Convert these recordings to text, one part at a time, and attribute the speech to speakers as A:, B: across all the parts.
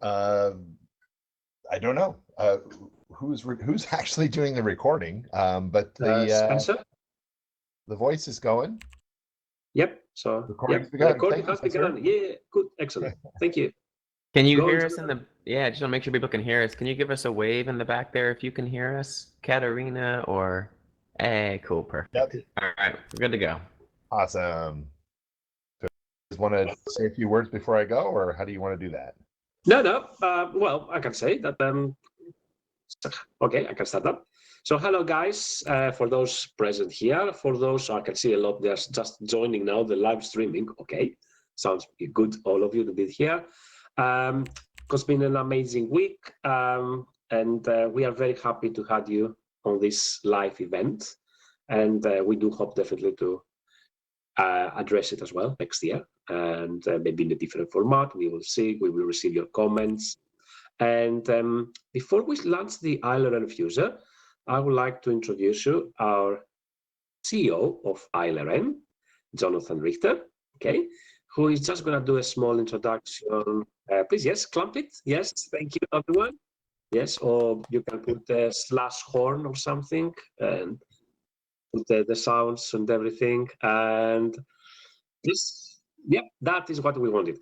A: Uh, I don't know who's actually doing the recording, but
B: Spencer?
A: The voice is going.
B: Yep. So
A: Recording's
B: the
A: begun.
B: recording
A: Thank you,
B: has begun. Yeah, good, excellent. Thank you.
C: Can you
B: Go
C: hear
B: on,
C: us in the? Yeah, just want to make sure people can hear us. Can you give us a wave in the back there if you can hear us, Katerina? Or, hey, cool, perfect.
A: Yep.
C: All right, we're good to go.
A: Awesome. So, you just want to say a few words before I go, or how do you want to do that?
B: No. Well, I can say that. Okay, I can start up. So hello, guys. For those present here, for those I can see a lot, they're just joining now the live streaming. Okay, sounds good, all of you to be here. It's been an amazing week, and we are very happy to have you on this live event, and we do hope definitely to address it as well next year, and maybe in a different format. We will see. We will receive your comments. And before we launch the iLRNFuser, I would like to introduce you our CEO of iLRN, Jonathon Richter, okay, who is just going to do a small introduction. Please, yes, clamp it. Yes, thank you, everyone. Yes, or you can put a slash horn or something and put the sounds and everything. And this, yeah, that is what we wanted.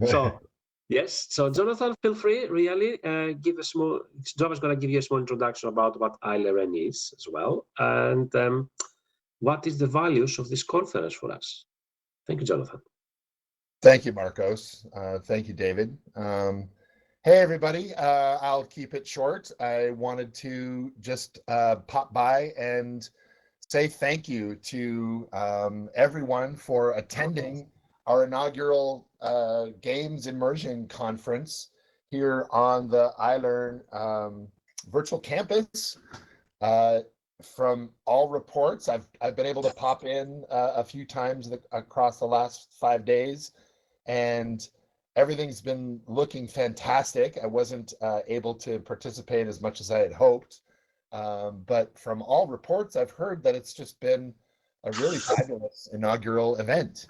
B: So, yes, so Jonathon, feel free, really, give a small, John is going to give you a small introduction about what iLRN is as well, and what is the values of this conference for us. Thank you, Jonathon.
A: Thank you, Markos. Thank you, David. Hey, everybody. I'll keep it short. I wanted to just pop by and say thank you to everyone for attending our inaugural Games Immersion Conference here on the iLRN virtual campus. From all reports, I've been able to pop in a few times across the last 5 days, and everything's been looking fantastic. I wasn't able to participate as much as I had hoped, but from all reports I've heard that it's just been a really fabulous inaugural event.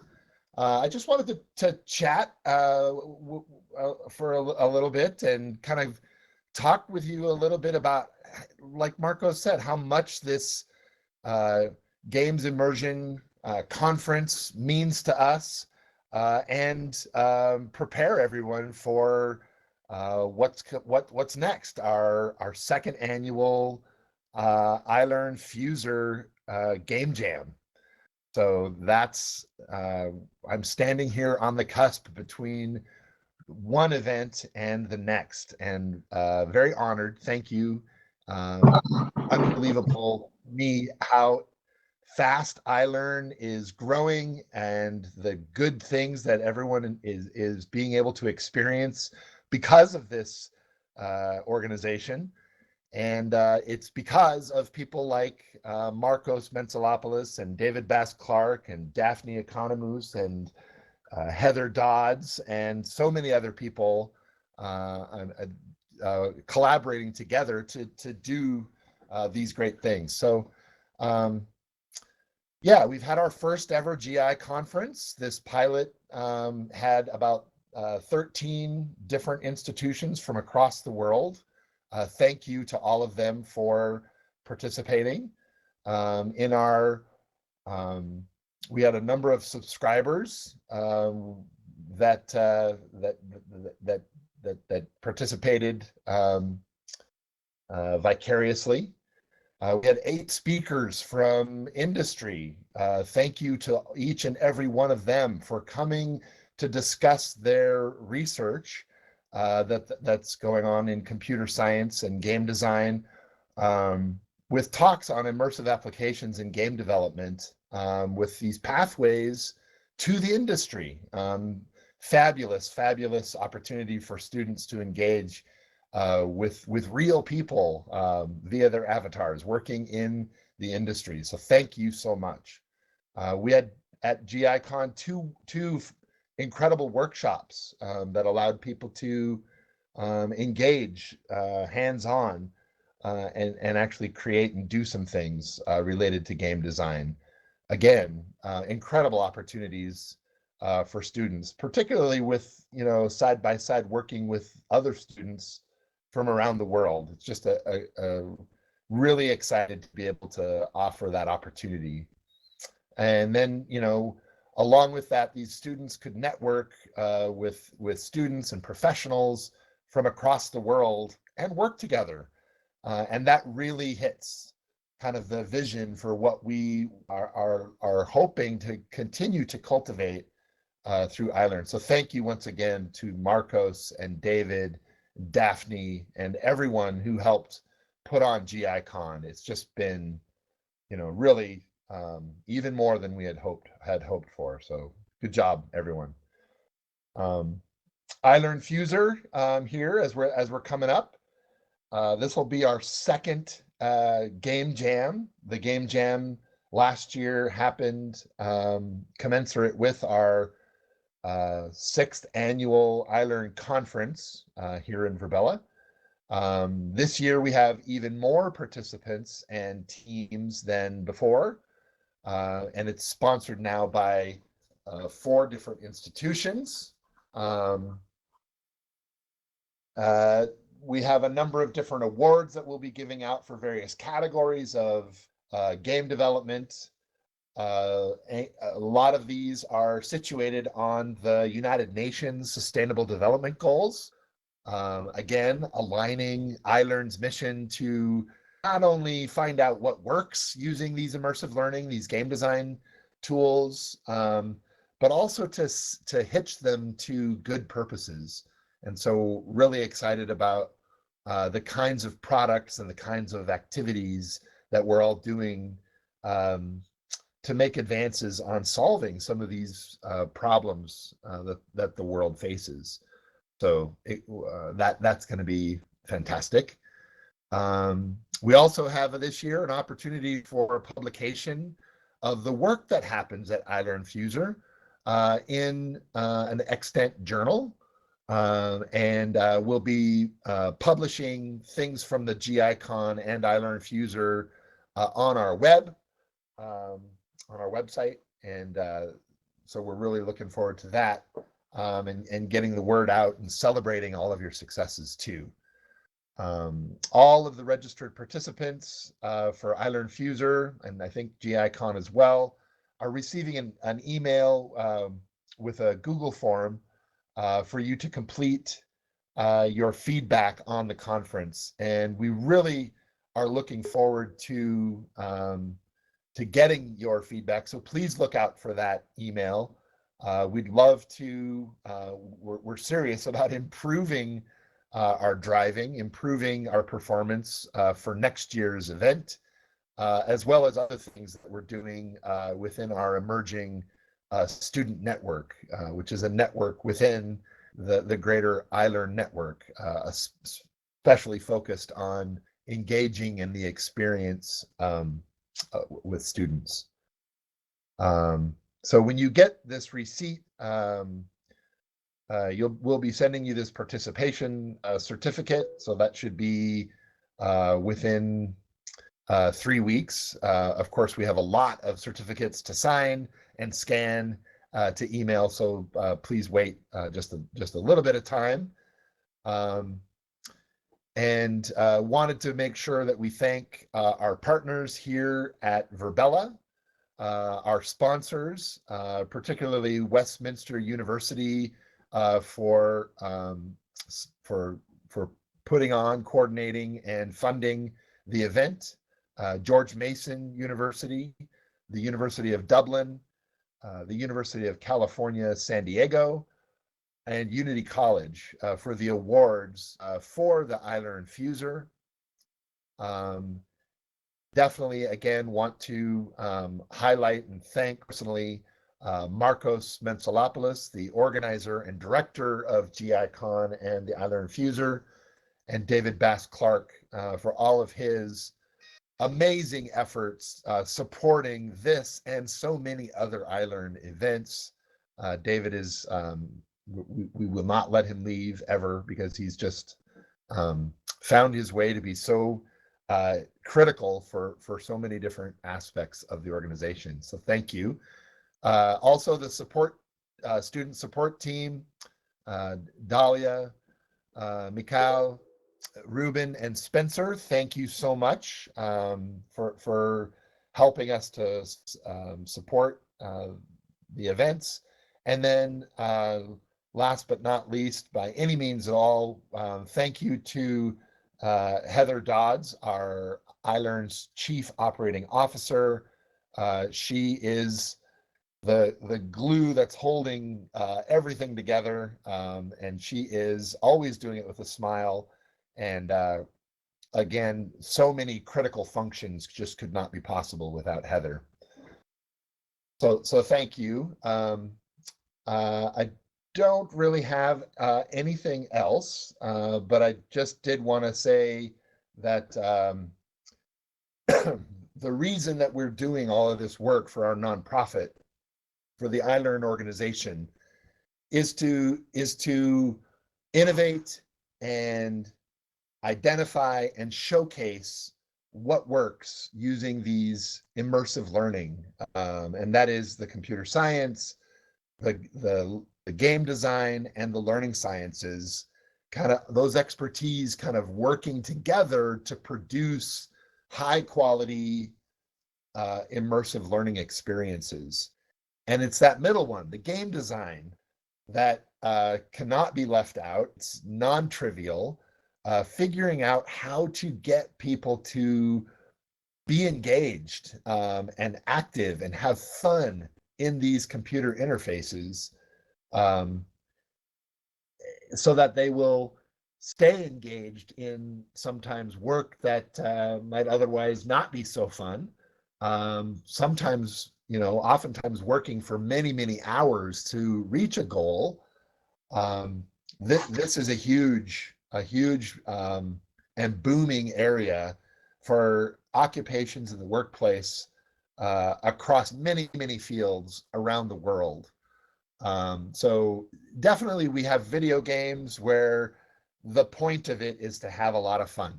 A: I just wanted to chat for a little bit and kind of talk with you a little bit about, like Markos said, how much this Games Immersion conference means to us, and prepare everyone for what's next. Our second annual iLRNFuser game jam. So that's I'm standing here on the cusp between one event and the next, and very honored. Thank you. Unbelievable me how fast iLRN is growing, and the good things that everyone is being able to experience because of this organization. And it's because of people like Markos Mentzelopoulos and David Bass-Clark and Daphne Economous and Heather Dodds and so many other people collaborating together to do these great things. So yeah, we've had our first ever GI conference. This pilot had about 13 different institutions from across the world. Thank you to all of them for participating. In our, we had a number of subscribers that participated vicariously. We had 8 speakers from industry. Thank you to each and every one of them for coming to discuss their research that's going on in computer science and game design, with talks on immersive applications in game development, with these pathways to the industry. Fabulous opportunity for students to engage with real people via their avatars working in the industry. So thank you so much. We had at GICon two incredible workshops that allowed people to engage hands-on and actually create and do some things related to game design. Again, incredible opportunities for students, particularly with, side by side working with other students from around the world. It's just a really excited to be able to offer that opportunity. And then, along with that, these students could network with students and professionals from across the world and work together. And that really hits kind of the vision for what we are hoping to continue to cultivate through iLRN. So thank you once again to Markos and David, Daphne, and everyone who helped put on GICon. It's just been, really even more than we had hoped for. So good job, everyone. iLRNFuser here as we're coming up. This will be our second game jam. The game jam last year happened commensurate with our 6th annual iLRN conference here in Virbela. This year we have even more participants and teams than before, and it's sponsored now by 4 different institutions. We have a number of different awards that we'll be giving out for various categories of game development. A lot of these are situated on the United Nations Sustainable Development Goals. Again, aligning iLRN's mission to not only find out what works using these immersive learning, these game design tools, but also to hitch them to good purposes. And so really excited about the kinds of products and the kinds of activities that we're all doing to make advances on solving some of these problems that the world faces. So that's going to be fantastic. We also have this year an opportunity for publication of the work that happens at iLRNFuser in an extant journal. And we'll be publishing things from the GICon and iLRNFuser on our website. And so we're really looking forward to that and getting the word out and celebrating all of your successes too. All of the registered participants for iLRNFuser, and I think GICon as well, are receiving an email with a Google form for you to complete your feedback on the conference. And we really are looking forward to getting your feedback. So please look out for that email. We'd love to, we're serious about improving our driving, improving our performance for next year's event, as well as other things that we're doing within our emerging student network, which is a network within the greater iLRN network, especially focused on engaging in the experience with students. So when you get this receipt, we'll be sending you this participation certificate. So that should be within 3 weeks. Of course, we have a lot of certificates to sign and scan to email. So please wait just a little bit of time. And wanted to make sure that we thank our partners here at Virbela, our sponsors, particularly Westminster University, for putting on, coordinating, and funding the event. George Mason University, the University of Dublin, the University of California, San Diego, and Unity College for the awards for the iLRNFuser. Definitely, again, want to highlight and thank personally Markos Mentzelopoulos, the organizer and director of GICon and the iLRNFuser, and David Bass-Clark for all of his amazing efforts supporting this and so many other iLRN events. David is, we will not let him leave ever, because he's just found his way to be so critical for so many different aspects of the organization. So thank you. Also, the support student support team, Dahlia, Mikau, Ruben, and Spencer, thank you so much for helping us to support the events. And then last but not least, by any means at all, thank you to Heather Dodds, our iLRN's Chief Operating Officer. She is the glue that's holding everything together, and she is always doing it with a smile. And again, so many critical functions just could not be possible without Heather. So thank you. I don't really have anything else, but I just did want to say that the reason that we're doing all of this work for our nonprofit, for the iLRN organization, is to innovate and identify and showcase what works using these immersive learning, and that is the computer science, the game design, and the learning sciences, kind of those expertise kind of working together to produce high quality immersive learning experiences. And it's that middle one, the game design, that cannot be left out. It's non-trivial. Figuring out how to get people to be engaged and active and have fun in these computer interfaces, so that they will stay engaged in sometimes work that might otherwise not be so fun. Sometimes, oftentimes working for many, many hours to reach a goal. This is a huge and booming area for occupations in the workplace across many, many fields around the world. So definitely we have video games where the point of it is to have a lot of fun,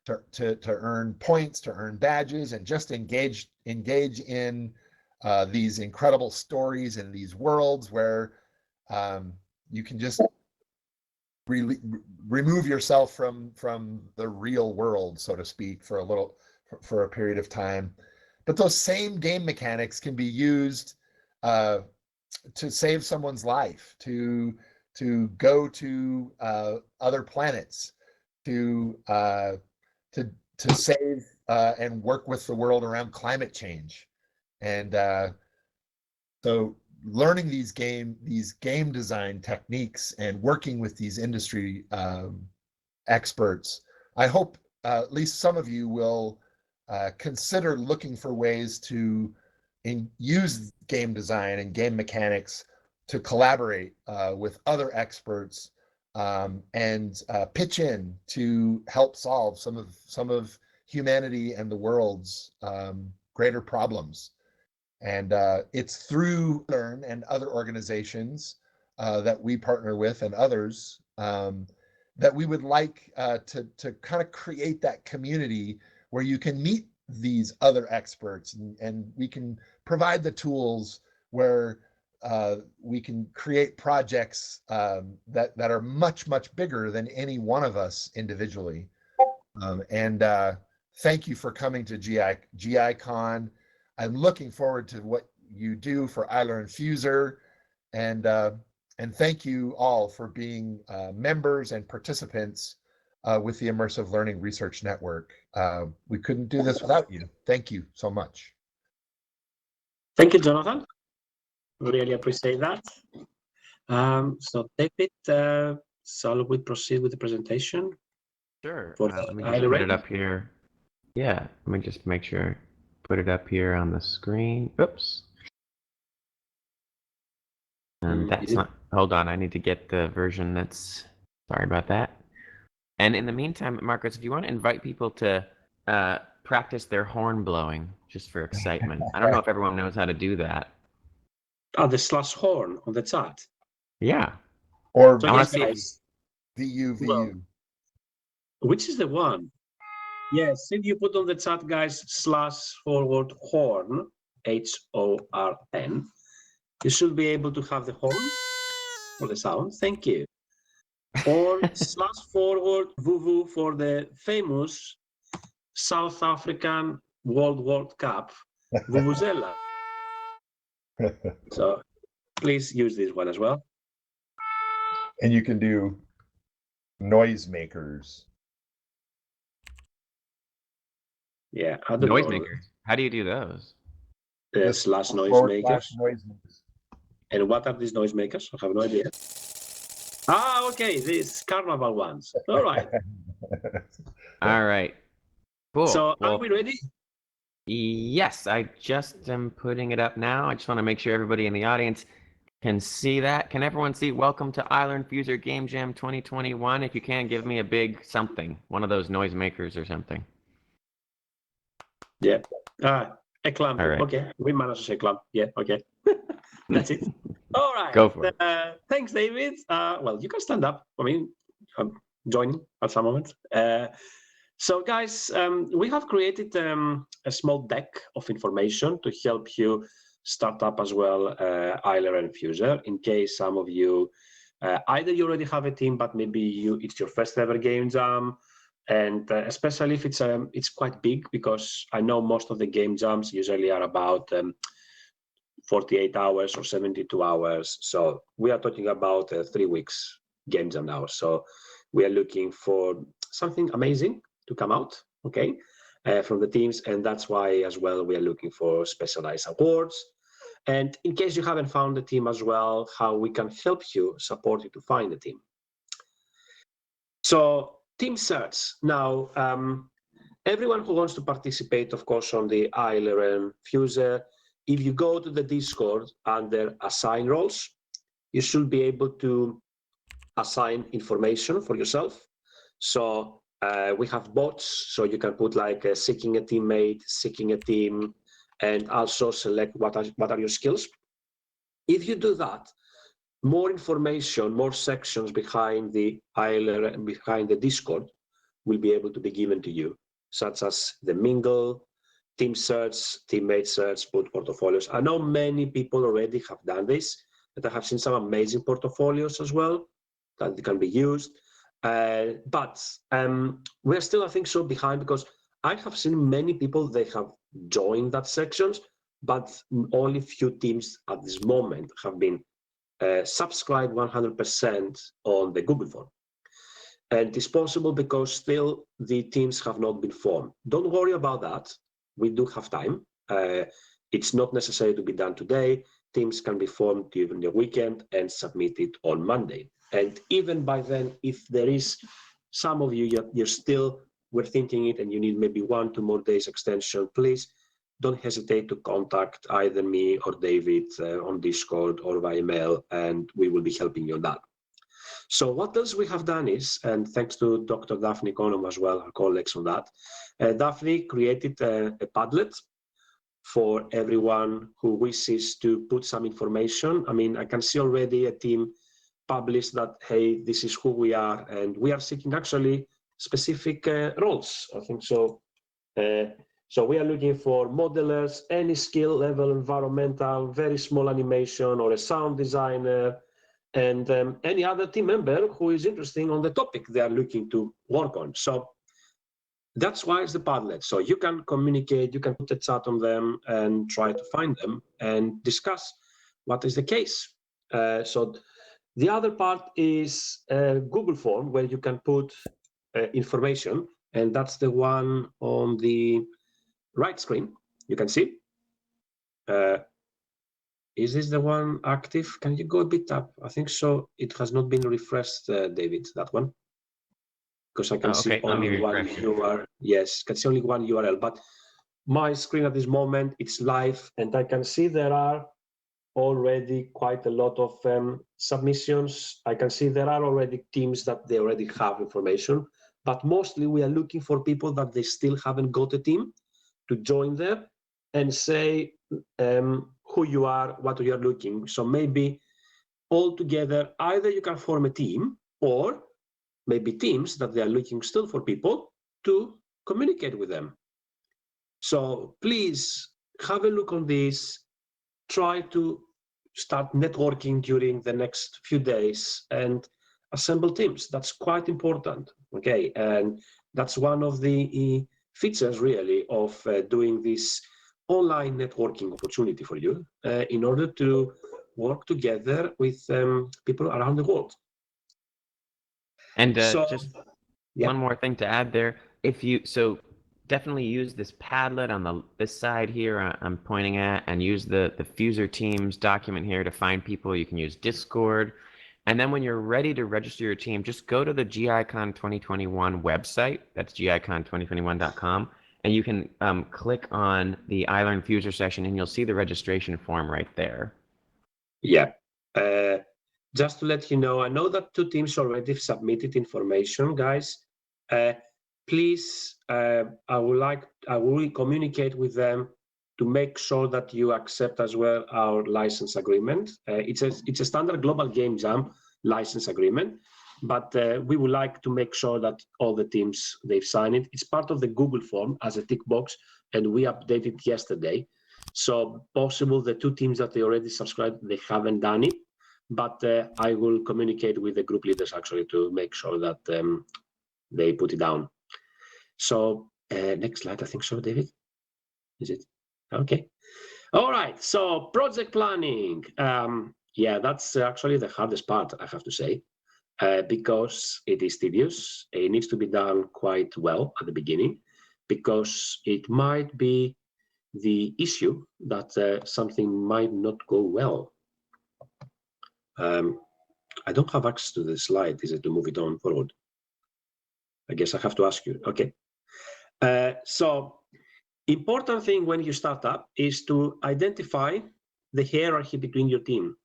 A: to earn points, to earn badges, and just engage in these incredible stories in these worlds where you can just remove yourself from the real world, so to speak, for a period of time. But those same game mechanics can be used to save someone's life, to go to other planets, to save and work with the world around climate change. And so learning these game design techniques and working with these industry experts, I hope at least some of you will consider looking for ways to use game design and game mechanics to collaborate with other experts and pitch in to help solve some of humanity and the world's greater problems. And it's through iLRN and other organizations that we partner with and others that we would like to kind of create that community where you can meet these other experts, and we can provide the tools where we can create projects that are much, much bigger than any one of us individually. And thank you for coming to GICon. I'm looking forward to what you do for iLRNFuser, and thank you all for being members and participants with the Immersive Learning Research Network. We couldn't do this without you. Thank you so much.
B: Thank you, Jonathan. Really appreciate that. So David, shall we proceed with the presentation?
C: Sure.
B: For
C: Let me
B: the
C: just put it
B: iLRN?
C: up here. Yeah, let me just make sure. Put it up here on the screen. Oops. And that's not, hold on, I need to get the version that's, sorry about that. And in the meantime, Markos, if you want to invite people to practice their horn blowing, just for excitement. I don't know if everyone knows how to do that.
B: Oh, the slash horn on the chat.
C: Yeah.
A: Or
B: So
C: I wanna
B: yes,
C: see if
B: guys,
A: VU.
B: Well, which is the one? Yes, if you put on the chat, guys, // horn, HORN, You should be able to have the horn for the sound. Thank you. Or /forward VUVU for the famous South African World Cup Vuvuzela. So please use this one as well.
A: And you can do noisemakers.
B: Yeah, I don't know.
C: Noisemakers. How do you do those?
A: Just
B: Slash
A: forward
B: noisemakers.
A: slash noisemakers.
B: And what are these noisemakers? I have no idea. Ah, okay, these carnival ones. All right.
C: All right. Cool.
B: So
C: Well,
B: are we ready?
C: yes, I just am putting it up now. I just want to make sure everybody in the audience can see that. Can everyone see welcome to iLRNFuser Game Jam 2021? If you can, give me a big something, one of those noisemakers or something.
B: Yeah. A clamp.
C: All right.
B: Okay. We managed to say clamp. Yeah. Okay. That's it. All right.
C: Go for it.
B: Thanks, David. Well, you can stand up. I mean, join at some moment. So, guys, we have created a small deck of information to help you start up as well iLRNFuser in case some of you either you already have a team, but maybe it's your first ever game jam. And especially if it's quite big, because I know most of the game jams usually are about 48 hours or 72 hours. So we are talking about 3 weeks game jam now. So we are looking for something amazing to come out, okay, from the teams. And that's why as well, we are looking for specialized awards. And in case you haven't found the team as well, how we can help you, support you to find the team. So team search. Now, everyone who wants to participate, of course, on the iLRNFuser, if you go to the Discord under assign roles, you should be able to assign information for yourself. So we have bots, so you can put like seeking a teammate, seeking a team, and also select what are your skills. If you do that, more information, more sections behind the iLRN, behind the Discord will be able to be given to you, such as the mingle, team search, teammate search, put portfolios. I know many people already have done this, and I have seen some amazing portfolios as well that can be used. But we're still, I think, so behind, because I have seen many people, they have joined that sections, but only few teams at this moment have been subscribed 100% on the Google form. And it's possible because still the teams have not been formed. Don't worry about that. We do have time. It's not necessary to be done today. Teams can be formed during the weekend and submitted on Monday. And even by then, if there is some of you, you're still, we're thinking it and you need maybe 1 to 2 more days extension, please don't hesitate to contact either me or David on Discord or via email, and we will be helping you on that. So what else we have done is, and thanks to Dr. Daphne Conham as well, our colleagues on that, Daphne created a Padlet for everyone who wishes to put some information. I mean, I can see already a team published that, hey, this is who we are, and we are seeking actually specific roles, I think so. So we are looking for modelers, any skill level, environmental, very small animation, or a sound designer, and any other team member who is interested on the topic they are looking to work on. So that's why it's the Padlet. So you can communicate, you can put a chat on them and try to find them and discuss what is the case. So the other part is a Google form where you can put information, and that's the one on the right screen. You can see. Is this the one active? Can you go a bit up? I think so. It has not been refreshed, David, that one. Because I can see only one URL. Yes, can see only one URL. But my screen at this moment, it's live, and I can see there are already quite a lot of submissions. I can see there are already teams that they already have information, but mostly we are looking for people that they still haven't got a team to join there and say who you are, what you are looking. So maybe all together, either you can form a team, or maybe teams that they are looking still for people to communicate with them. So please have a look on this, try to start networking during the next few days and assemble teams. That's quite important, okay? And that's one of the features really of doing this online networking opportunity for you in order to work together with people around the world.
C: And
B: So,
C: just
B: yeah.
C: one more thing to add there. So definitely use this Padlet on this side here I'm pointing at, and use the Fuser Teams document here to find people. You can use Discord. And then when you're ready to register your team, just go to the GICon 2021 website. That's gicon2021.com. And you can click on the iLRNFuser session, and you'll see the registration form right there.
B: Yeah. Just to let you know, I know that 2 teams already submitted information, guys. Please, I will communicate with them to make sure that you accept as well our license agreement. It's a standard global game jam license agreement, but we would like to make sure that all the teams, they've signed it. It's part of the Google form as a tick box, and we updated yesterday. So possible the 2 teams that they already subscribed, they haven't done it, but I will communicate with the group leaders actually to make sure that they put it down. So next slide, I think so, David. Is it? Okay. All right. So project planning. Yeah, that's actually the hardest part, I have to say, because it is tedious. It needs to be done quite well at the beginning, because it might be the issue that something might not go well. I don't have access to the slide. Is it to move it on forward? I guess I have to ask you. Okay. So important thing when you start up is to identify the hierarchy between your team.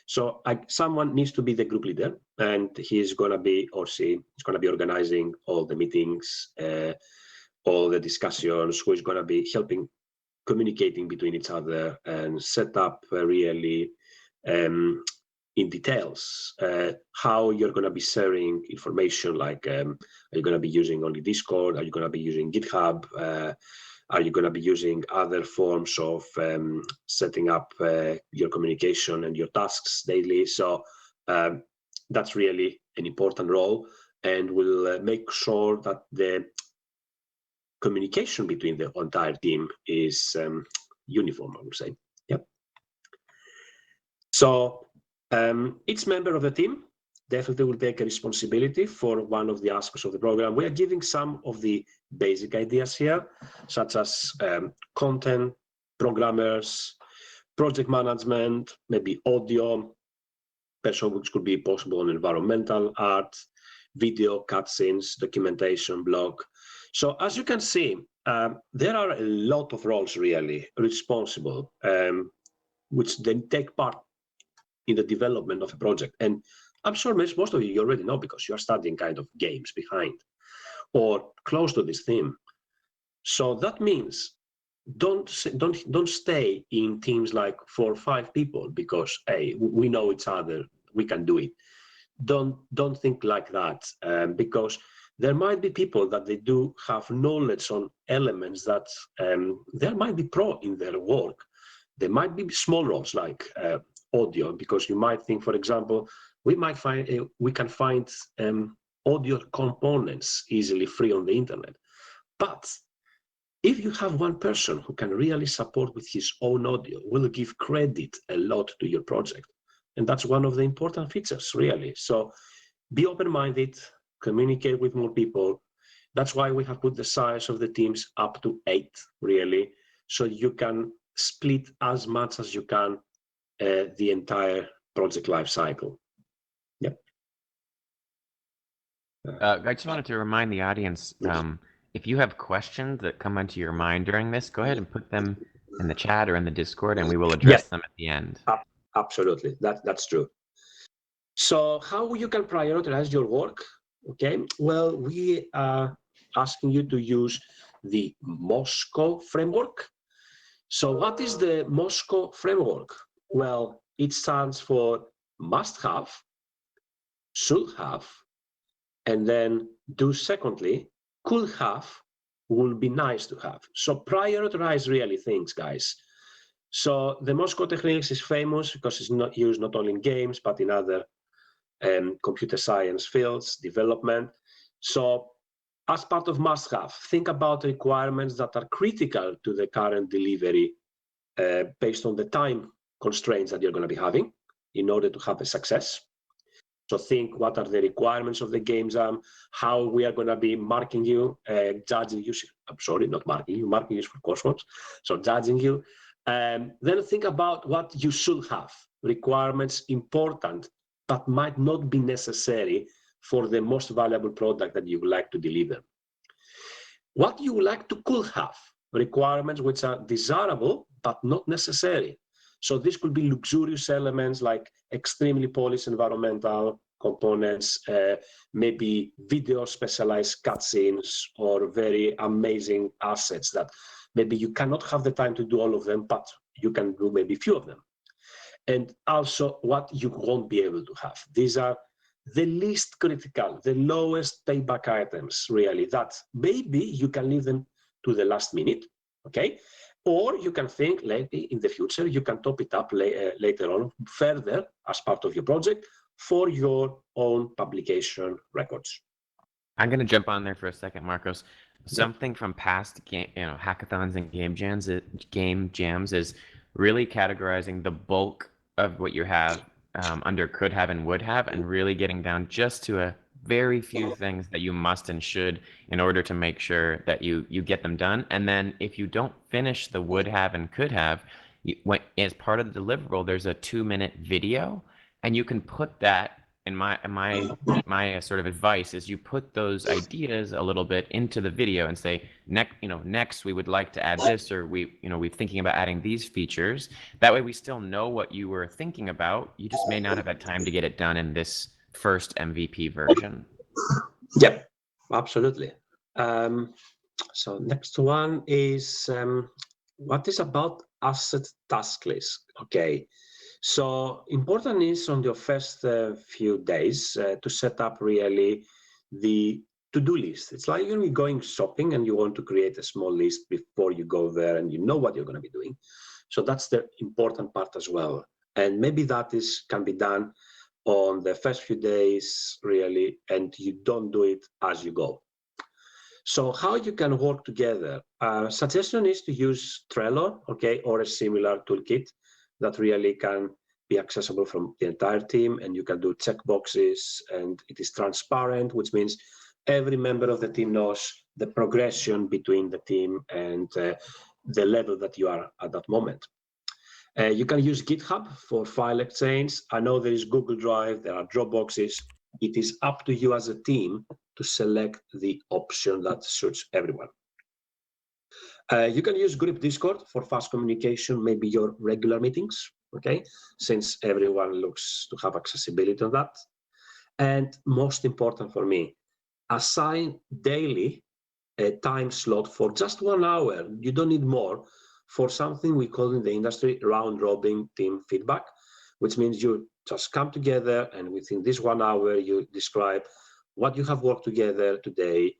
B: So someone needs to be the group leader, and he's going to be, or she is going to be organizing all the meetings, all the discussions, who is going to be helping communicating between each other and set up really in details how you're going to be sharing information, like are you going to be using only Discord, are you going to be using GitHub, are you going to be using other forms of setting up your communication and your tasks daily. So that's really an important role, and we'll make sure that the communication between the entire team is uniform, I would say. Yep. So each member of the team definitely will take a responsibility for one of the aspects of the program. We are giving some of the basic ideas here, such as content, programmers, project management, maybe audio, person which could be possible on environmental art, video, cutscenes, documentation, blog. So as you can see, there are a lot of roles really responsible, which then take part in the development of a project. And I'm sure most of you already know, because you are studying kind of games behind or close to this theme. So that means don't stay in teams like 4 or 5 people because, hey, we know each other, we can do it. Don't think like that, because there might be people that they do have knowledge on elements that they might be pro in their work. There might be small roles like audio, because you might think, for example, we can find audio components easily free on the internet. But if you have one person who can really support with his own audio, will give credit a lot to your project. And that's one of the important features, really. So be open-minded, communicate with more people. That's why we have put the size of the teams up to 8, really, so you can split as much as you can the entire project life cycle. Yep.
C: I just wanted to remind the audience, if you have questions that come into your mind during this, go ahead and put them in the chat or in the Discord, and we will address them at the end.
B: Absolutely, that's true. So how you can prioritize your work? Okay, well, we are asking you to use the Moscow framework. So what is the Moscow framework? Well, it stands for must have, should have, and then do secondly, could have, will be nice to have. So prioritize really things, guys. So the Morse code techniques is famous because it's not used not only in games, but in other computer science fields, development. So as part of must-have, think about requirements that are critical to the current delivery based on the time constraints that you're going to be having in order to have a success. So think what are the requirements of the game jam, how we are going to be marking you, judging you. I'm sorry, not marking you. Marking is for coursework. So judging you. Then think about what you should have. Requirements important, but might not be necessary for the most valuable product that you would like to deliver. What you would like to could have. Requirements which are desirable, but not necessary. So this could be luxurious elements like extremely polished environmental components, maybe video specialized cutscenes, or very amazing assets that maybe you cannot have the time to do all of them, but you can do maybe few of them. And also what you won't be able to have. These are the least critical, the lowest payback items, really, that maybe you can leave them to the last minute, okay? Or you can think maybe in the future, you can top it up later on further as part of your project for your own publication records.
C: I'm going to jump on there for a second, Markos. Something from past hackathons and game jams is really categorizing the bulk of what you have under could have and would have, and really getting down just to a very few things that you must and should in order to make sure that you get them done. And then if you don't finish the would have and could have, as part of the deliverable, there's a 2-minute video, and you can put that. And my sort of advice is you put those ideas a little bit into the video and say, next we would like to add this, or we're thinking about adding these features. That way we still know what you were thinking about. You just may not have had time to get it done in this first MVP version.
B: Yep, absolutely. So next one is what is about asset task list? Okay. So important is on your first few days to set up really the to-do list. It's like you're going shopping and you want to create a small list before you go there and you know what you're going to be doing. So that's the important part as well. And maybe that can be done on the first few days really, and you don't do it as you go. So how you can work together? Suggestion is to use Trello, okay, or a similar toolkit that really can be accessible from the entire team, and you can do checkboxes, and it is transparent, which means every member of the team knows the progression between the team and the level that you are at that moment. You can use GitHub for file exchange. I know there is Google Drive, there are Dropboxes. It is up to you as a team to select the option that suits everyone. You can use group Discord for fast communication, maybe your regular meetings, okay? Since everyone looks to have accessibility on that. And most important for me, assign daily a time slot for just 1 hour. You don't need more for something we call in the industry round robin team feedback, which means you just come together and within this 1 hour, you describe what you have worked together today,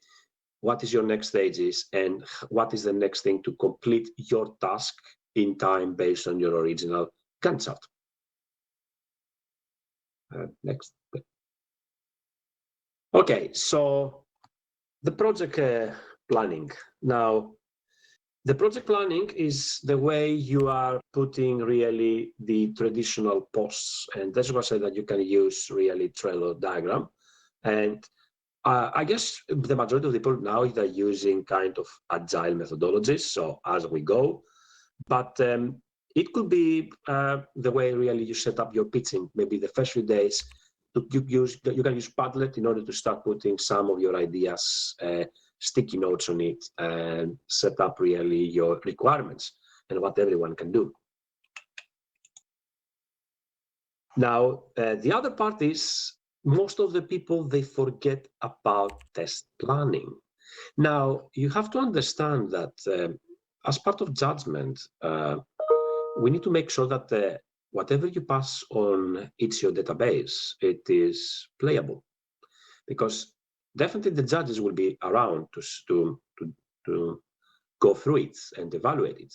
B: what is your next stages, and what is the next thing to complete your task in time based on your original Gantt chart. Next. Okay, so the project planning. Now, the project planning is the way you are putting really the traditional posts, and that's why I said that you can use really Trello diagram. And I guess the majority of the people now are using kind of agile methodologies, so as we go. But it could be the way really you set up your pitching. Maybe the first few days, you can use Padlet in order to start putting some of your ideas, sticky notes on it, and set up really your requirements and what everyone can do. Now, the other part is, most of the people, they forget about test planning. Now, you have to understand that as part of judgment, we need to make sure that whatever you pass on your database, it is playable. Because definitely the judges will be around to go through it and evaluate it.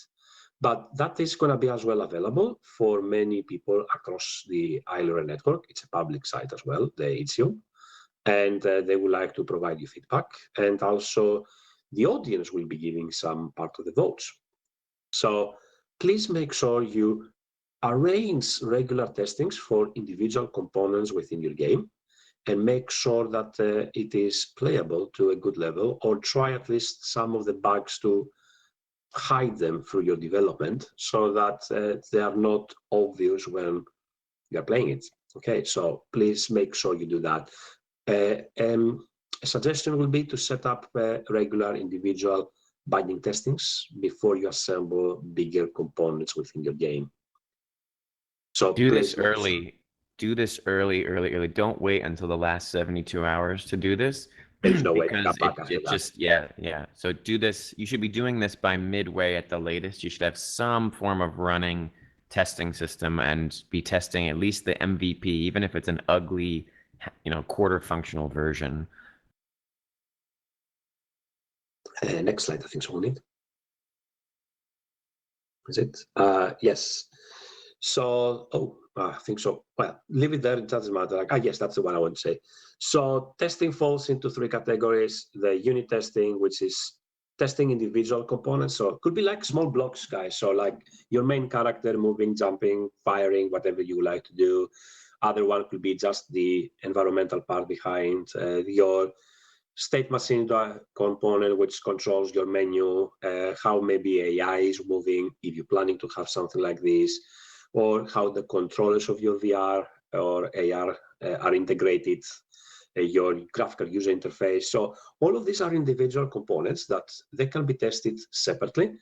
B: But that is going to be as well available for many people across the iLRN network. It's a public site as well, the ITSIO, and they would like to provide you feedback. And also the audience will be giving some part of the votes. So please make sure you arrange regular testings for individual components within your game, and make sure that it is playable to a good level, or try at least some of the bugs to hide them through your development so that they are not obvious when you're playing it. Okay, so please make sure you do that. A suggestion will be to set up regular individual binding testings before you assemble bigger components within your game. So
C: do this early. Do this early. Don't wait until the last 72 hours to do this.
B: There's no way to
C: because
B: come back after
C: it
B: that.
C: just, yeah. So do this. You should be doing this by midway at the latest. You should have some form of running testing system and be testing at least the MVP, even if it's an ugly, quarter functional version.
B: Next slide, I think someone need. Is it? Yes. So, I think so. Well, leave it there. It doesn't matter. Yes, that's the one I want to say. So testing falls into 3 categories. The unit testing, which is testing individual components. So it could be like small blocks, guys. So like your main character moving, jumping, firing, whatever you like to do. Other one could be just the environmental part behind your state machine component, which controls your menu, how maybe AI is moving, if you're planning to have something like this, or how the controllers of your VR or AR are integrated, your graphical user interface. So all of these are individual components that they can be tested separately.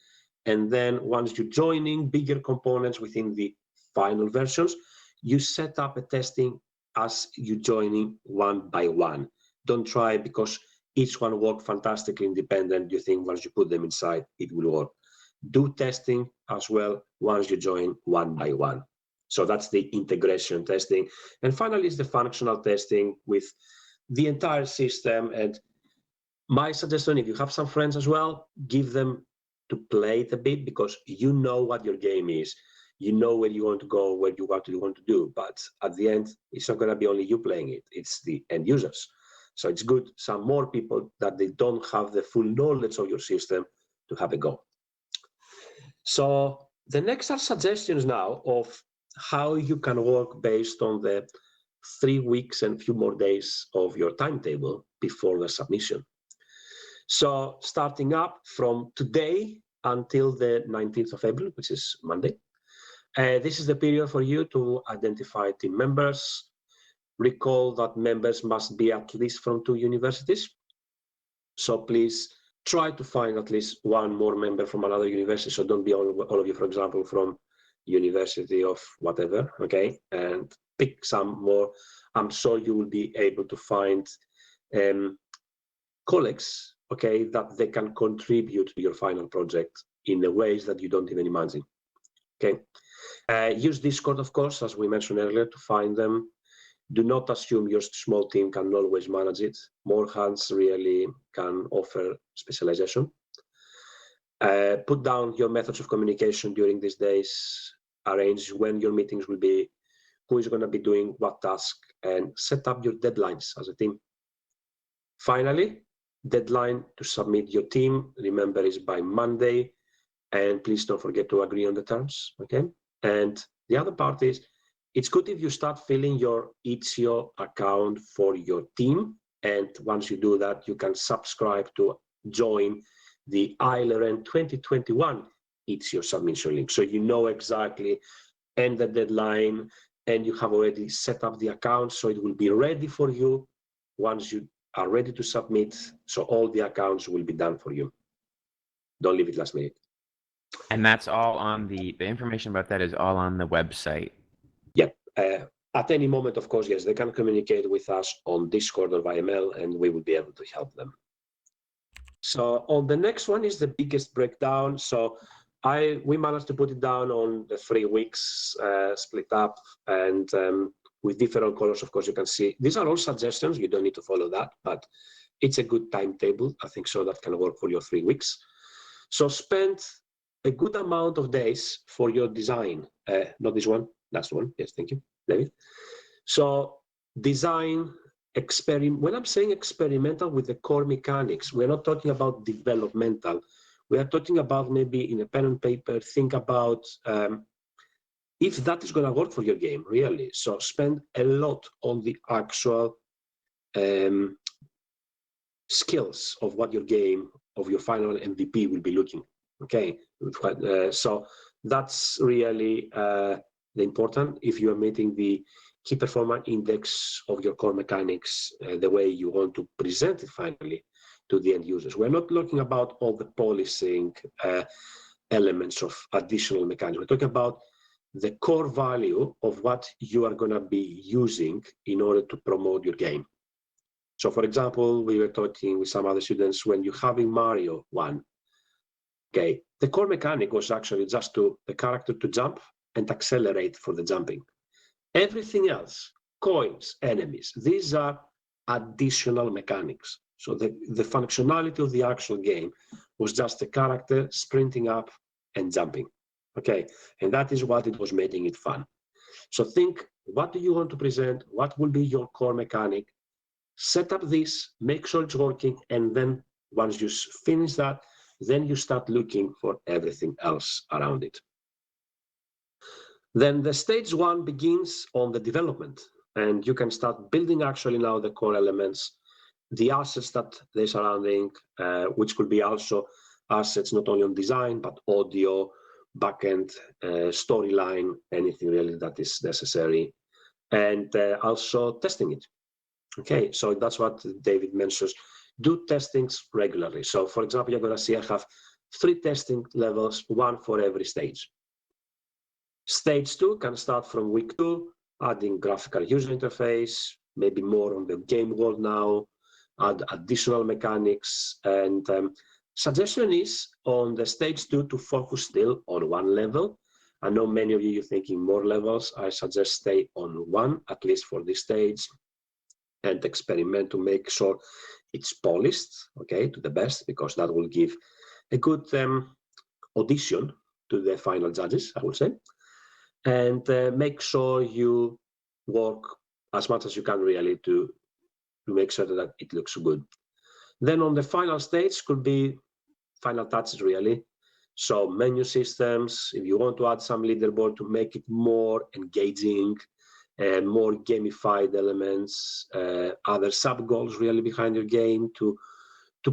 B: And then once you're joining bigger components within the final versions, you set up a testing as you're joining one by one. Don't try, because each one works fantastically independent. You think once you put them inside, it will work. Do testing as well once you join one by one. So that's the integration testing. And finally is the functional testing with the entire system. And my suggestion, if you have some friends as well, give them to play it a bit, because you know what your game is. You know where you want to go, what you want to do. But at the end, it's not going to be only you playing it. It's the end users. So it's good some more people that they don't have the full knowledge of your system to have a go. So the next are suggestions now of how you can work based on the 3 weeks and few more days of your timetable before the submission. So starting up from today until the 19th of April, which is Monday, this is the period for you to identify team members. Recall that members must be at least from 2 universities. So please try to find at least one more member from another university. So don't be all of you, for example, from University of whatever, okay? And pick some more. I'm sure you will be able to find colleagues, okay, that they can contribute to your final project in the ways that you don't even imagine, okay? Use Discord, of course, as we mentioned earlier, to find them. Do not assume your small team can always manage it. More hands really can offer specialization. Put down your methods of communication during these days. Arrange when your meetings will be, who is going to be doing what task, and set up your deadlines as a team. Finally, deadline to submit your team, remember, is by Monday. And please don't forget to agree on the terms, okay? And the other part is, it's good if you start filling your ITSIO account for your team. And once you do that, you can subscribe to join the iLRN 2021 ITSIO submission link. So you know exactly, and the deadline, and you have already set up the account. So it will be ready for you once you are ready to submit. So all the accounts will be done for you. Don't leave it last minute.
C: And that's all on the information about that is all on the website.
B: Yep. At any moment, of course, yes, they can communicate with us on Discord or via mail, and we will be able to help them. So on the next one is the biggest breakdown. So we managed to put it down on the 3 weeks split up, and with different colors, of course, you can see. These are all suggestions. You don't need to follow that, but it's a good timetable. I think so that can work for your 3 weeks. So spend a good amount of days for your design. Not this one, last one. Yes, thank you, David. So design, experiment. When I'm saying experimental with the core mechanics, we're not talking about developmental. We are talking about maybe in a pen and paper, think about if that is going to work for your game, really. So spend a lot on the actual skills of what your game, of your final MVP will be looking. Okay, so that's really the important. If you are meeting the key performance index of your core mechanics, the way you want to present it finally to the end users. We're not looking about all the policing elements of additional mechanics. We're talking about the core value of what you are going to be using in order to promote your game. So for example, we were talking with some other students when you're having Mario 1, okay, the core mechanic was actually just the character to jump and accelerate for the jumping. Everything else, coins, enemies, these are additional mechanics. So the functionality of the actual game was just the character sprinting up and jumping. Okay, and that is what it was making it fun. So think, what do you want to present? What will be your core mechanic? Set up this, make sure it's working, and then once you finish that, then you start looking for everything else around it. Then the stage one begins on the development, and you can start building actually now the core elements, the assets that they're surrounding, which could be also assets not only on design, but audio, backend, storyline, anything really that is necessary, and also testing it. Okay, so that's what David mentions. Do testings regularly. So for example, you're going to see I have 3 testing levels, 1 for every stage. Stage 2 can start from week 2, adding graphical user interface, maybe more on the game world now, add additional mechanics. And suggestion is on the stage 2 to focus still on 1 level. I know many of you are thinking more levels. I suggest stay on 1, at least for this stage, and experiment to make sure it's polished, okay, to the best, because that will give a good audition to the final judges, I would say. And make sure you work as much as you can really to make sure that it looks good. Then on the final stage could be final touches really. So menu systems, if you want to add some leaderboard to make it more engaging, more gamified elements, other sub goals really behind your game to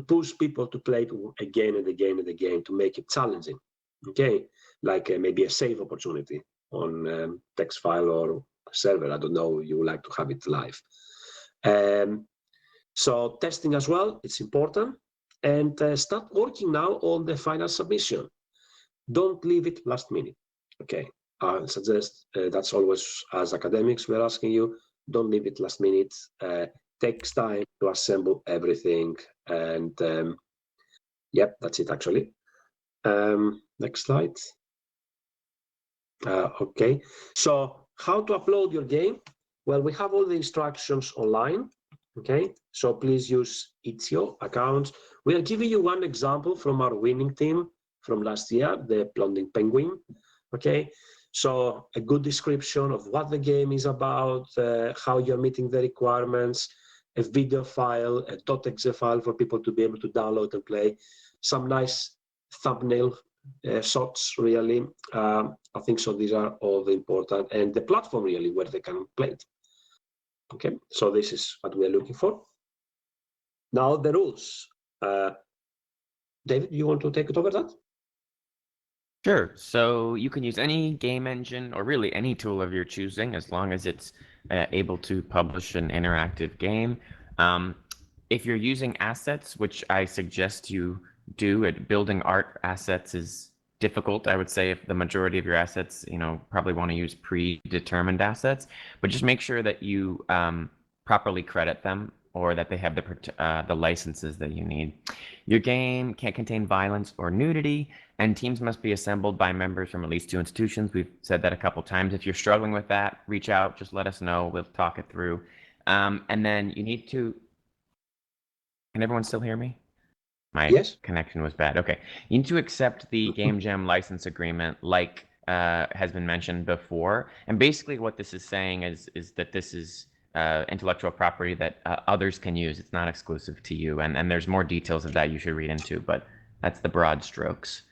B: push people to play it again and again and again to make it challenging. Okay, like maybe a save opportunity on text file or server. I don't know, you would like to have it live. So testing as well, it's important. And start working now on the final submission. Don't leave it last minute. Okay, I suggest that's always, as academics, we're asking you, don't leave it last minute. Takes time to assemble everything. And yep, that's it actually. Next slide. Okay, so how to upload your game? Well, we have all the instructions online. Okay, so please use Itch.io accounts. We are giving you one example from our winning team from last year, the Blonding Penguin. Okay, so a good description of what the game is about, how you're meeting the requirements, a video file, a .exe file for people to be able to download and play, some nice thumbnail shots really. I think so these are all the important, and the platform really where they can play it. Okay, so this is what we're looking for. Now the rules. David, you want to take it over that?
C: Sure. So you can use any game engine or really any tool of your choosing as long as it's able to publish an interactive game. If you're using assets, which I suggest you do, building art assets is difficult. I would say if the majority of your assets, probably want to use predetermined assets, but just make sure that you properly credit them or that they have the licenses that you need. Your game can't contain violence or nudity, and teams must be assembled by members from at least 2 institutions. We've said that a couple times. If you're struggling with that, reach out, just let us know. We'll talk it through. And then you need to, can everyone still hear me? My
B: Yes.
C: connection was bad. Okay. You need to accept the Game Jam license agreement like has been mentioned before. And basically what this is saying is that this is intellectual property that others can use. It's not exclusive to you. And there's more details of that you should read into, but that's the broad strokes.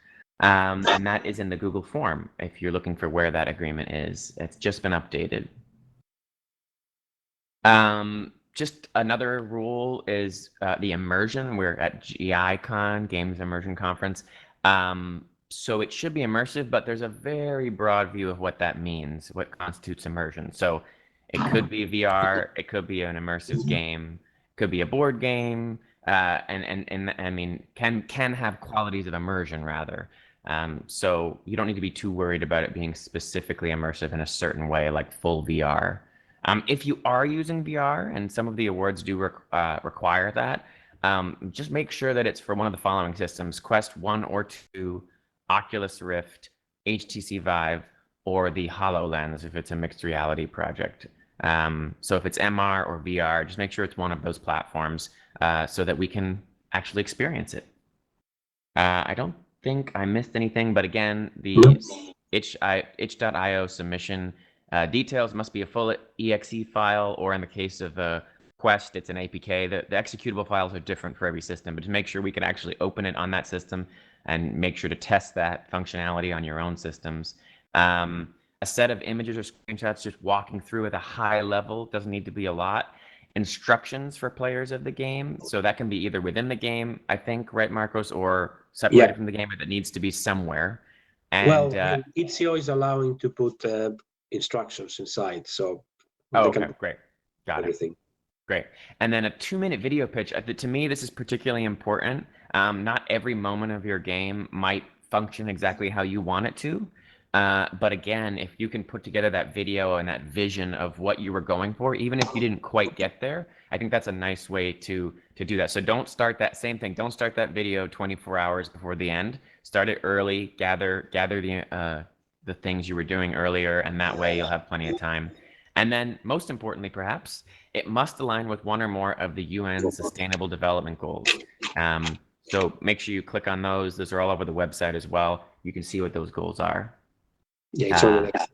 C: And that is in the Google form if you're looking for where that agreement is. It's just been updated. Just another rule is the immersion. We're at GICon, Games Immersion Conference. So it should be immersive, but there's a very broad view of what that means, what constitutes immersion. So it could be VR, it could be an immersive game, it could be a board game, and I mean can have qualities of immersion rather. So you don't need to be too worried about it being specifically immersive in a certain way, like full VR. If you are using VR, and some of the awards do require that, just make sure that it's for one of the following systems: Quest 1 or 2, Oculus Rift, HTC Vive, or the HoloLens if it's a mixed reality project. So if it's MR or VR, just make sure it's one of those platforms so that we can actually experience it. I don't think I missed anything, but again, the itch.io submission details must be a full exe file, or in the case of Quest, it's an APK. The executable files are different for every system, but to make sure we can actually open it on that system and make sure to test that functionality on your own systems. A set of images or screenshots just walking through at a high level, doesn't need to be a lot. Instructions for players of the game, so that can be either within the game, I think, right, Markos, or separated from the game, but that needs to be somewhere. And
B: well, itch.io is allowing to put instructions inside, so
C: okay, great, got
B: everything.
C: it. Great. And then a 2-minute video pitch. To me, this is particularly important. Not every moment of your game might function exactly how you want it to. But again, if you can put together that video and that vision of what you were going for, even if you didn't quite get there, I think that's a nice way to do that. So don't start that same thing. Don't start that video 24 hours before the end. Start it early. Gather the things you were doing earlier, and that way you'll have plenty of time. And then, most importantly, perhaps, it must align with one or more of the UN Sustainable Development Goals. So make sure you click on those. Those are all over the website as well. You can see what those goals are.
B: Yeah, it's on the next.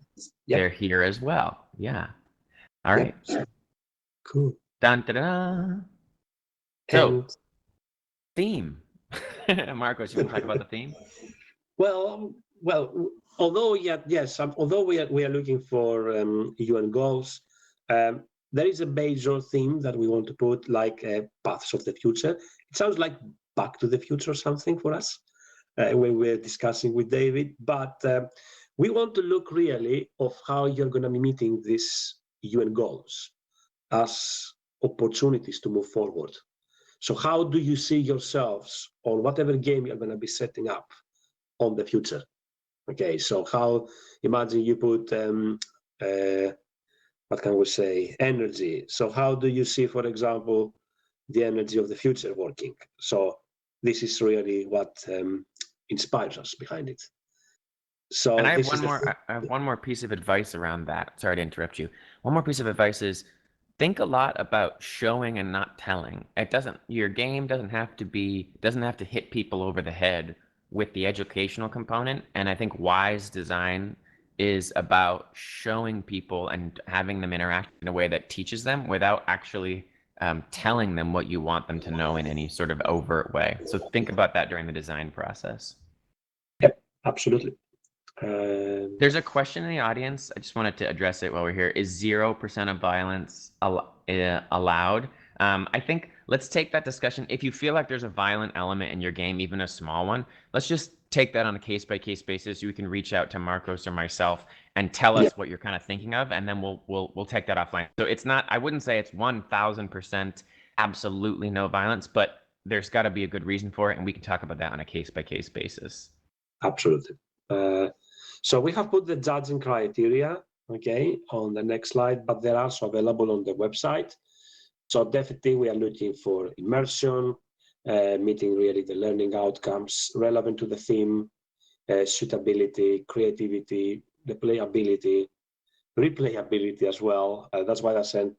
C: They're here as well. Yeah. All right.
B: Cool.
C: Dun, da, da. So, theme. Markos, you want to talk about the theme?
B: Well, although although we are looking for UN goals, there is a major theme that we want to put, like paths of the future. It sounds like Back to the Future or something for us when we're discussing with David, but we want to look really of how you're going to be meeting these UN goals as opportunities to move forward. So how do you see yourselves on whatever game you're going to be setting up on the future? Okay, so how, imagine you put, what can we say, energy. So how do you see, for example, the energy of the future working? So this is really what inspires us behind it. So
C: and I have one more piece of advice around that. Sorry to interrupt you. One more piece of advice is think a lot about showing and not telling. Your game doesn't have to hit people over the head with the educational component. And I think wise design is about showing people and having them interact in a way that teaches them without actually telling them what you want them to know in any sort of overt way. So think about that during the design process.
B: Yep, absolutely.
C: There's a question in the audience. I just wanted to address it while we're here. Is 0% of violence allowed? I think let's take that discussion. If you feel like there's a violent element in your game, even a small one, let's just take that on a case-by-case basis. You can reach out to Markos or myself and tell us what you're kind of thinking of, and then we'll take that offline. So it's not, I wouldn't say it's 1000% absolutely no violence, but there's got to be a good reason for it, and we can talk about that on a case-by-case basis.
B: Absolutely. So we have put the judging criteria, okay, on the next slide, but they're also available on the website. So definitely we are looking for immersion, meeting really the learning outcomes relevant to the theme, suitability, creativity, the playability, replayability as well. That's why I said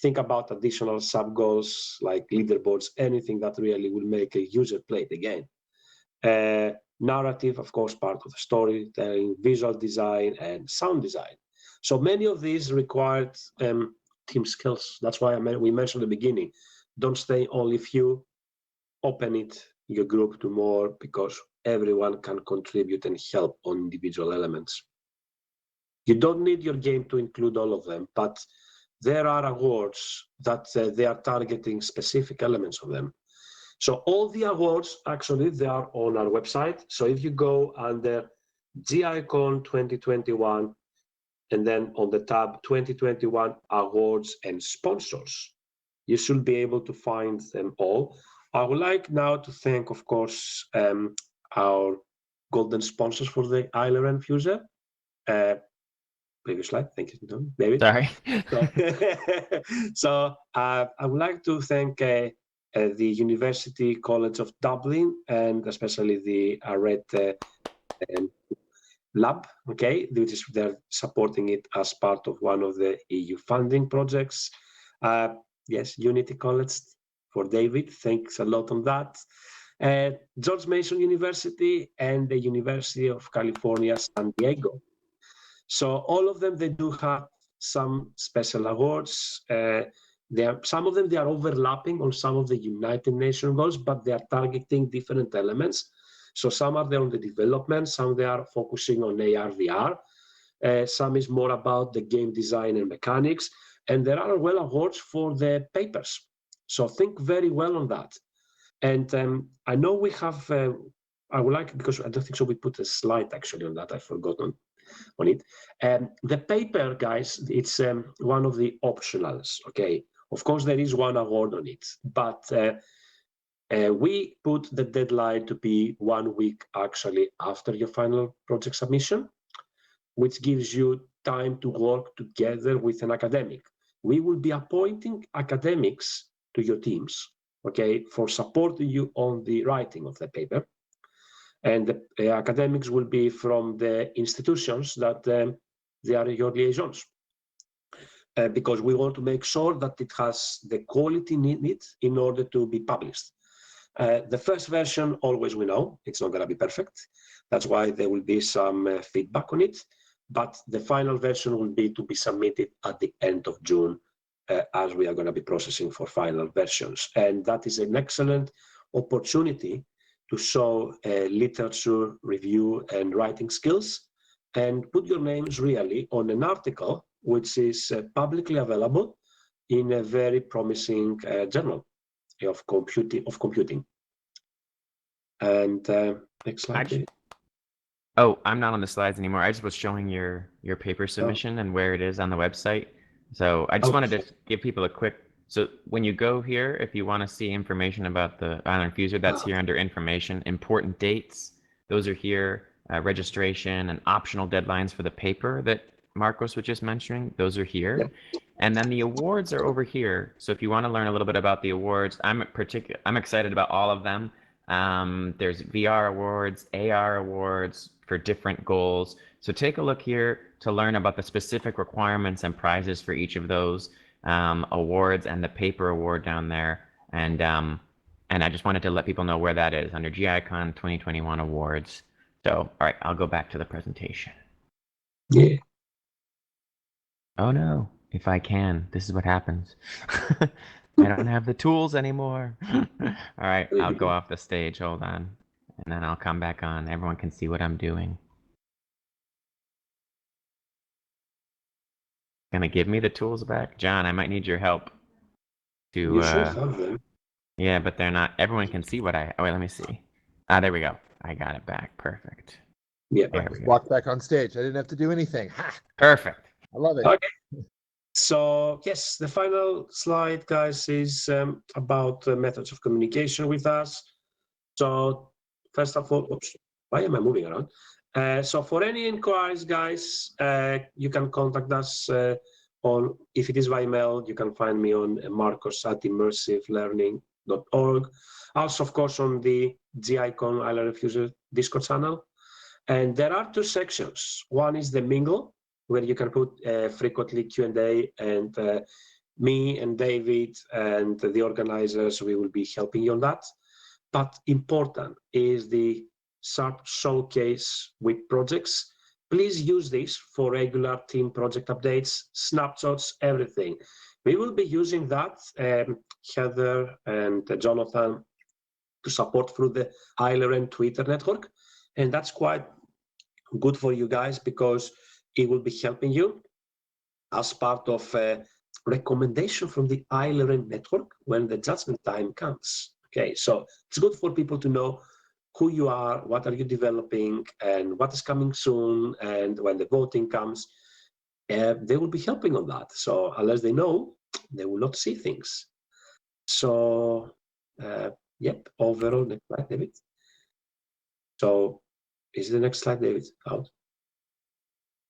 B: think about additional sub-goals like leaderboards, anything that really will make a user play the game. Narrative, of course, part of the storytelling, visual design, and sound design. So many of these required team skills. That's why we mentioned at the beginning, don't stay only few, open your group to more, because everyone can contribute and help on individual elements. You don't need your game to include all of them, but there are awards that they are targeting specific elements of them. So all the awards, actually, they are on our website. So if you go under GICon 2021, and then on the tab 2021 Awards and Sponsors, you should be able to find them all. I would like now to thank, of course, our golden sponsors for the iLRNFuser. Previous slide, thank you, David.
C: Sorry.
B: So I would like to thank the University College of Dublin, and especially the ARET lab, okay, which is they're supporting it as part of one of the EU funding projects. Yes, Unity College for David, thanks a lot on that. George Mason University and the University of California, San Diego. So all of them, they do have some special awards. Some of them, they are overlapping on some of the United Nations goals, but they are targeting different elements. So some are there on the development, some they are focusing on AR, VR. Some is more about the game design and mechanics. And there are awards for the papers. So think very well on that. And I know we have, I would like, because I don't think so we put a slide actually on that, I forgot on it. The paper, guys, it's one of the optionals, okay? Of course, there is one award on it, but we put the deadline to be 1 week actually after your final project submission, which gives you time to work together with an academic. We will be appointing academics to your teams, okay, for supporting you on the writing of the paper. And the academics will be from the institutions that they are your liaisons. Because we want to make sure that it has the quality needed in order to be published. The first version, always we know, it's not going to be perfect. That's why there will be some feedback on it. But the final version will be to be submitted at the end of June, as we are going to be processing for final versions. And that is an excellent opportunity to show literature review and writing skills, and put your names really on an article which is publicly available in a very promising journal of computing. And next slide.
C: Oh, I'm not on the slides anymore. I just was showing your paper submission and where it is on the website. So I just wanted to give people a quick. So when you go here, if you want to see information about the iLRNFuser, that's here under information. Important dates, those are here. Registration and optional deadlines for the paper that Markos was just mentioning, those are here. Yep. And then the awards are over here. So if you want to learn a little bit about the awards, I'm excited about all of them. There's VR awards, AR awards for different goals. So take a look here to learn about the specific requirements and prizes for each of those awards, and the paper award down there. And I just wanted to let people know where that is under GICon 2021 awards. So, all right, I'll go back to the presentation.
B: Yeah.
C: Oh no, if I can, this is what happens. I don't have the tools anymore. All right, I'll go off the stage, hold on. And then I'll come back on. Everyone can see what I'm doing. Gonna give me the tools back? John, I might need your help.
B: You should have them.
C: Yeah, but they're not, everyone can see what oh wait, let me see. Ah, there we go. I got it back, perfect.
B: Yeah.
A: Walk back on stage. I didn't have to do anything. Ha!
C: Perfect.
A: I love it.
B: Okay. So yes, the final slide, guys, is about methods of communication with us. So first of all, oops, why am I moving around? So for any inquiries, guys, you can contact us on, if it is by email, you can find me on markos@immersivelearning.org. Also, of course, on the GICon iLRNFuser Discord channel. And there are two sections. One is the mingle, where you can put frequently Q&A and me and David and the organizers, we will be helping you on that. But important is the SAP showcase with projects. Please use this for regular team project updates, snapshots, everything. We will be using that, Heather and Jonathan, to support through the iLRN Twitter network. And that's quite good for you guys because it will be helping you as part of a recommendation from the iLRN network when the judgment time comes. Okay, so it's good for people to know who you are, what are you developing, and what is coming soon, and when the voting comes, they will be helping on that. So unless they know, they will not see things. So, yep, overall, next slide, David. So, is the next slide, David, out?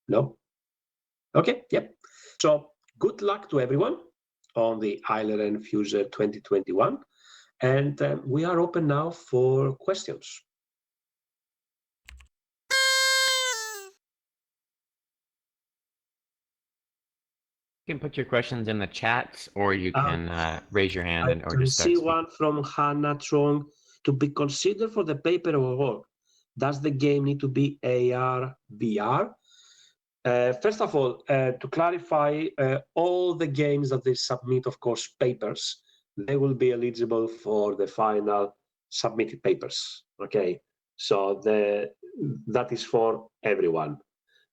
B: No? Okay, yep. So, good luck to everyone on the iLRNFuser 2021. And we are open now for questions.
C: You can put your questions in the chat, or you can raise your hand or just start
B: I can see
C: speaking.
B: one from Hannah Trong. To be considered for the paper award, does the game need to be AR, VR? First of all, to clarify, all the games that they submit, of course, papers, they will be eligible for the final submitted papers. Okay, so that is for everyone.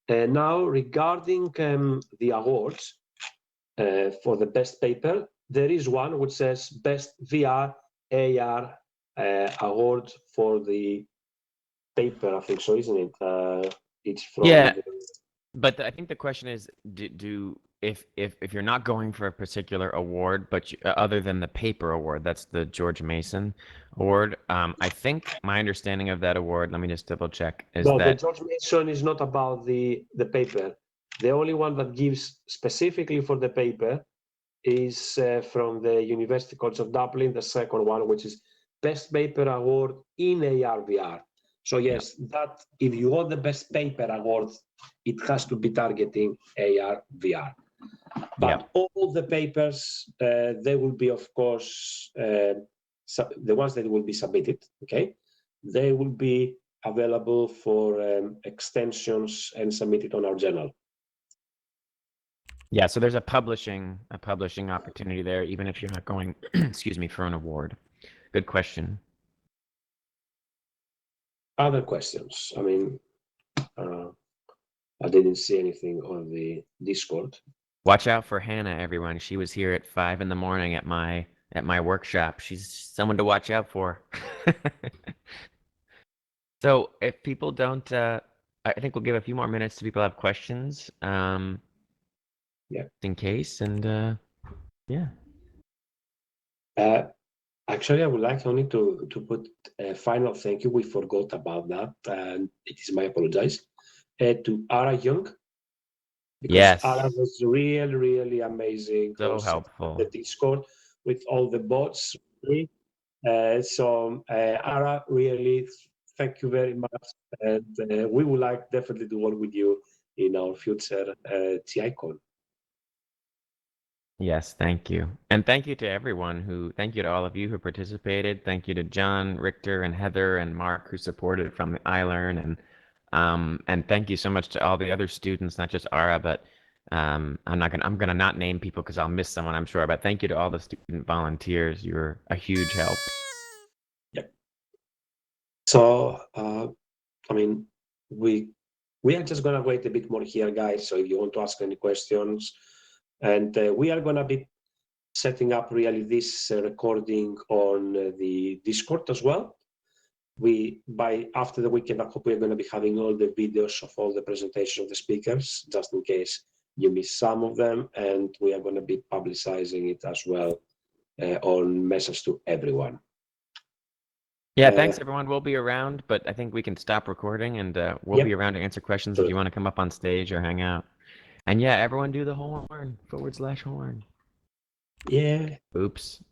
B: Now, regarding the awards for the best paper, there is one which says best VR AR award for the paper, I think so, isn't it? It's from
C: But I think the question is, if you're not going for a particular award, but other than the paper award, that's the George Mason award. I think my understanding of that award, let me just double check, is
B: no,
C: that
B: the George Mason is not about the paper. The only one that gives specifically for the paper is from the University College of Dublin, the second one, which is Best Paper Award in AR/VR. So yes, that if you want the Best Paper Award, it has to be targeting AR/VR. But all the papers, they will be, of course, the ones that will be submitted, okay? They will be available for extensions and submitted on our journal.
C: Yeah, so there's a publishing opportunity there, even if you're not going, excuse me, for an award. Good question.
B: Other questions? I mean, I didn't see anything on the Discord.
C: Watch out for Hannah, everyone. She was here at 5 in the morning at my workshop. She's someone to watch out for. So if people don't, I think we'll give a few more minutes to people have questions. In case, and yeah.
B: Actually, I would like only to put a final thank you. We forgot about that, and it is my apologize to Ara Young. Because Ara was really, really amazing.
C: So helpful.
B: The Discord with all the bots. So Ara, really, thank you very much, and we would like definitely to work with you in our future TICon.
C: Yes, thank you. And thank you to everyone thank you to all of you who participated. Thank you to John, Richter, and Heather, and Mark who supported from the iLRN. And thank you so much to all the other students, not just Ara, but I'm gonna not name people because I'll miss someone, I'm sure. But thank you to all the student volunteers. You're a huge help.
B: Yep. So, I mean, we are just gonna wait a bit more here, guys. So if you want to ask any questions, and we are gonna be setting up really this recording on the Discord as well. After the weekend, I hope we're going to be having all the videos of all the presentations of the speakers, just in case you miss some of them, and we are going to be publicizing it as well on message to everyone.
C: Yeah, thanks everyone. We'll be around, but I think we can stop recording, and we'll be around to answer questions if you want to come up on stage or hang out. And yeah, everyone do the horn, /horn.
B: Yeah.
C: Oops.